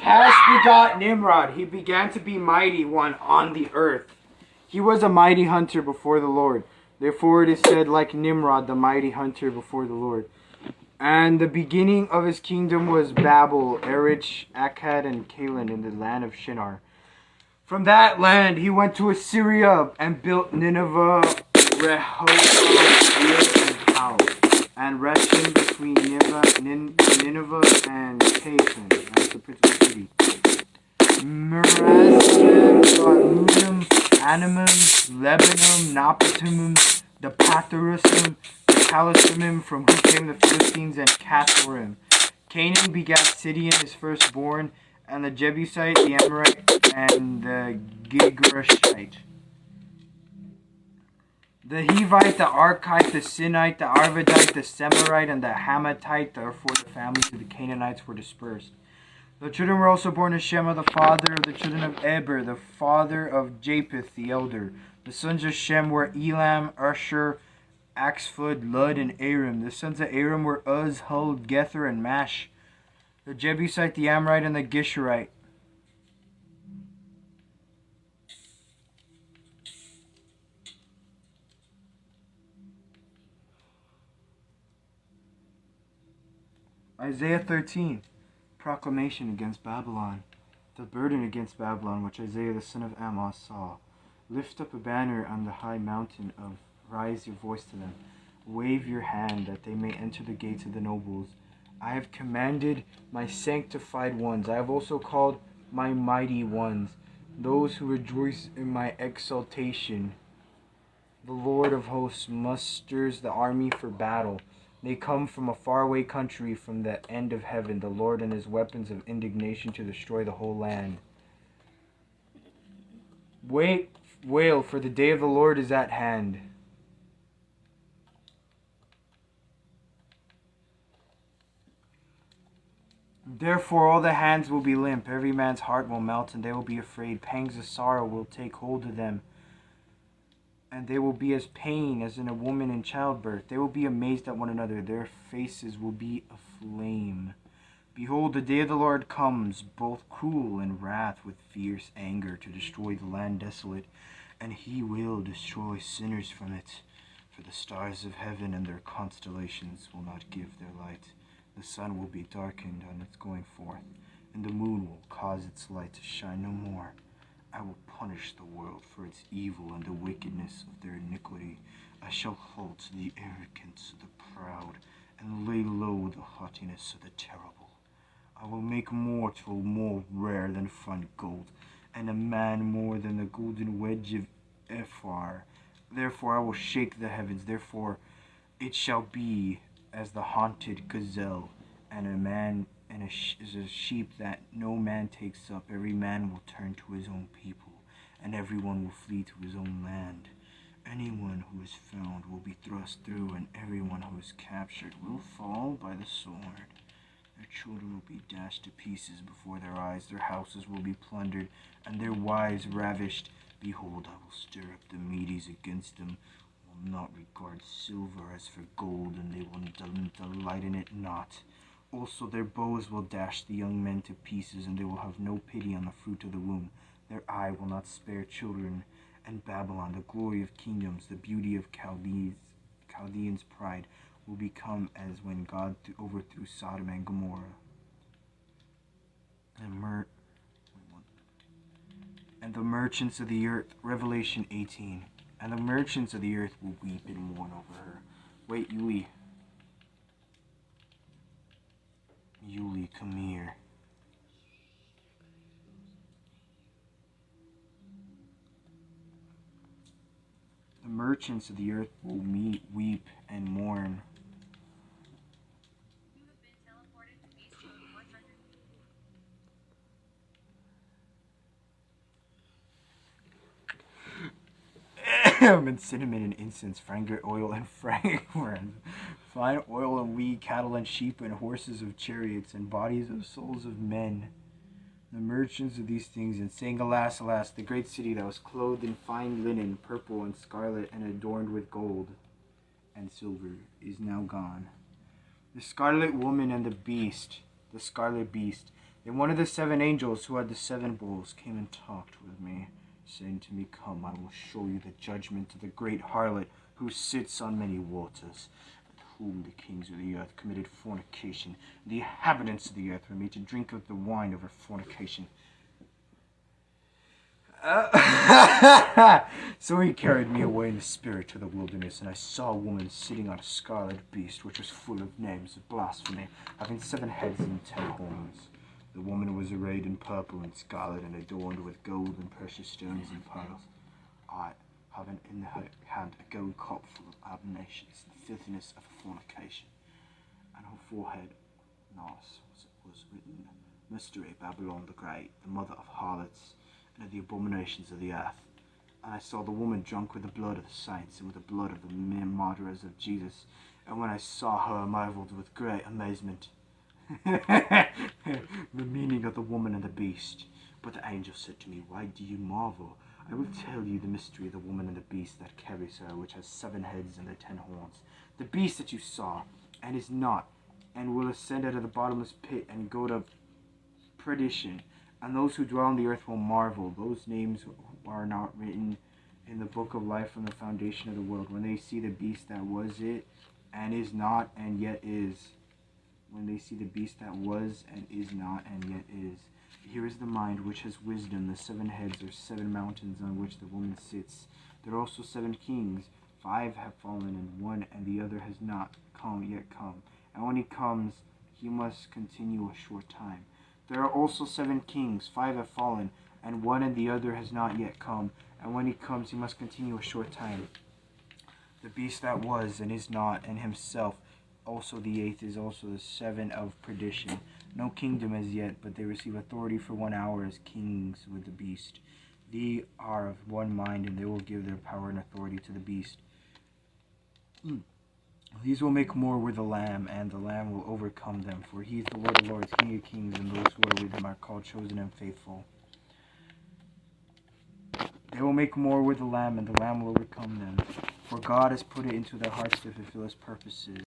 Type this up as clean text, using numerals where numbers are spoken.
Cash begot Nimrod. He began to be mighty one on the earth. He was a mighty hunter before the Lord. Therefore it is said, like Nimrod, the mighty hunter before the Lord. And the beginning of his kingdom was Babel, Erech, Akkad, and Calneh in the land of Shinar. From that land he went to Assyria and built Nineveh, Rehoboth, and Pau, and Reshin between Nineveh and Payson. That's the principal city. Merasim, Ludum, Animum, Lebanon, Napatumum, the Pathurusum, the Calisumim, from whom came the Philistines, and Cathorim. Canaan begat Sidon, his firstborn, and the Jebusite, the Amorite, and the Girgashite. The Hivite, the Archite, the Sinite, the Arvadite, the Semirite, and the Hamathite, therefore the families of the Canaanites were dispersed. The children were also born to Shema, the father of the children of Eber, the father of Japheth, the elder. The sons of Shem were Elam, Asher, Axphud, Lud, and Aram. The sons of Aram were Uz, Hul, Gether, and Mash. The Jebusite, the Amorite, and the Gisharite. Isaiah 13. Proclamation against Babylon. The burden against Babylon, which Isaiah the son of Amoz saw. Lift up a banner on the high mountain of, rise your voice to them. Wave your hand, that they may enter the gates of the nobles. I have commanded my sanctified ones. I have also called my mighty ones, those who rejoice in my exaltation. The Lord of hosts musters the army for battle. They come from a faraway country, from the end of heaven, the Lord and his weapons of indignation to destroy the whole land. Wail, for the day of the Lord is at hand. Therefore all the hands will be limp, every man's heart will melt, and they will be afraid. Pangs of sorrow will take hold of them, and they will be as pain as in a woman in childbirth. They will be amazed at one another. Their faces will be aflame. Behold, the day of the Lord comes, both cruel and wrath, with fierce anger, to destroy the land desolate, and he will destroy sinners from it. For the stars of heaven and their constellations will not give their light. The sun will be darkened on its going forth, and the moon will cause its light to shine no more. I will punish the world for its evil and the wickedness of their iniquity. I shall halt the arrogance of the proud, and lay low the haughtiness of the terrible. I will make mortal more rare than fine gold, and a man more than the golden wedge of Ephar. Therefore I will shake the heavens. Therefore it shall be as the haunted gazelle, and a man and a sheep that no man takes up. Every man will turn to his own people, and everyone will flee to his own land. Anyone who is found will be thrust through, and everyone who is captured will fall by the sword. Their children will be dashed to pieces before their eyes. Their houses will be plundered, and their wives ravished. Behold, I will stir up the Medes against them, will not regard silver as for gold, and they will delight in it not. Also their bows will dash the young men to pieces, and they will have no pity on the fruit of the womb. Their eye will not spare children. And Babylon, the glory of kingdoms, the beauty of Chaldeans' pride, will become as when God overthrew Sodom and Gomorrah. And the merchants of the earth, Revelation 18. And the merchants of the earth will weep and mourn over her. Wait, Yuli. Yuli, come here. The merchants of the earth will weep and mourn. And cinnamon and incense, fragrant oil and fragrance, fine oil and wheat, cattle and sheep and horses of chariots, and bodies of souls of men. The merchants of these things, and saying, Alas, alas, the great city that was clothed in fine linen, purple and scarlet, and adorned with gold and silver, is now gone. The scarlet woman and the beast, the scarlet beast. Then one of the 7 angels who had the 7 bowls came and talked with me, saying to me, "Come, I will show you the judgment of the great harlot who sits on many waters, with whom the kings of the earth committed fornication. The inhabitants of the earth were made to drink of the wine of her fornication." So he carried me away in the spirit to the wilderness, and I saw a woman sitting on a scarlet beast, which was full of names of blasphemy, having 7 heads and 10 horns. The woman was arrayed in purple and scarlet, and adorned with gold and precious stones and pearls. I, having in her hand a gold cup full of abominations, the filthiness of fornication, and her forehead was written, "Mystery, Babylon the Great, the mother of harlots, and of the abominations of the earth." And I saw the woman drunk with the blood of the saints, and with the blood of the mere martyrs of Jesus. And when I saw her, I marveled with great amazement. The meaning of the woman and the beast. But the angel said to me, "Why do you marvel? I will tell you the mystery of the woman and the beast that carries her, which has 7 heads and 10 horns. The beast that you saw, and is not, and will ascend out of the bottomless pit and go to perdition. And those who dwell on the earth will marvel. Those names are not written in the book of life from the foundation of the world, when they see the beast that was it, and is not, and yet is." When they see the beast that was, and is not, and yet is. Here is the mind which has wisdom. The 7 heads are 7 mountains on which the woman sits. There are also 7 kings. 5 have fallen, and one and the other has not yet come. And when he comes, he must continue a short time. There are also 7 kings. 5 have fallen, and one and the other has not yet come. And when he comes, he must continue a short time. The beast that was, and is not, and himself also the 8th is also the 7 of perdition. No kingdom as yet, but they receive authority for 1 hour as kings with the beast. They are of one mind, and they will give their power and authority to the beast. These will make war with the Lamb, and the Lamb will overcome them, for he is the Lord of lords, King of kings, and those who are with him are called chosen and faithful. They will make war with the Lamb, and the Lamb will overcome them, for God has put it into their hearts to fulfill his purposes.